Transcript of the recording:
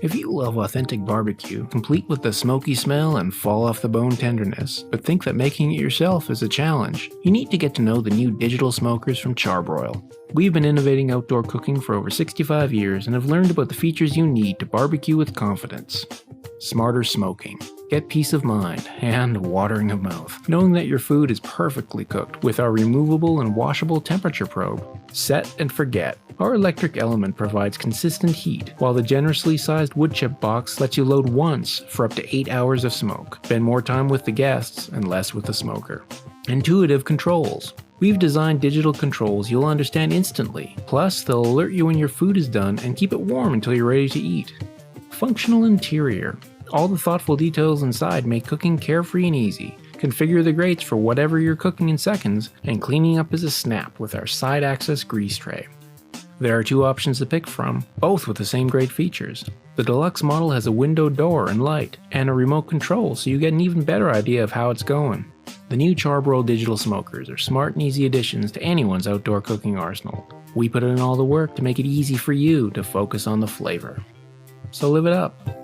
If you love authentic barbecue, complete with the smoky smell and fall off the bone tenderness, but think that making it yourself is a challenge, you need to get to know the new digital smokers from Char-Broil. We've been innovating outdoor cooking for over 65 years and have learned about the features you need to barbecue with confidence. Smarter smoking. Get peace of mind and watering of mouth, knowing that your food is perfectly cooked with our removable and washable temperature probe. Set and forget. Our electric element provides consistent heat, while the generously sized wood chip box lets you load once for up to 8 hours of smoke. Spend more time with the guests and less with the smoker. Intuitive controls. We've designed digital controls you'll understand instantly. Plus, they'll alert you when your food is done and keep it warm until you're ready to eat. Functional interior. All the thoughtful details inside make cooking carefree and easy. Configure the grates for whatever you're cooking in seconds, and cleaning up is a snap with our side access grease tray. There are two options to pick from, both with the same great features. The deluxe model has a window door and light, and a remote control so you get an even better idea of how it's going. The new Char-Broil digital smokers are smart and easy additions to anyone's outdoor cooking arsenal. We put in all the work to make it easy for you to focus on the flavor. So live it up.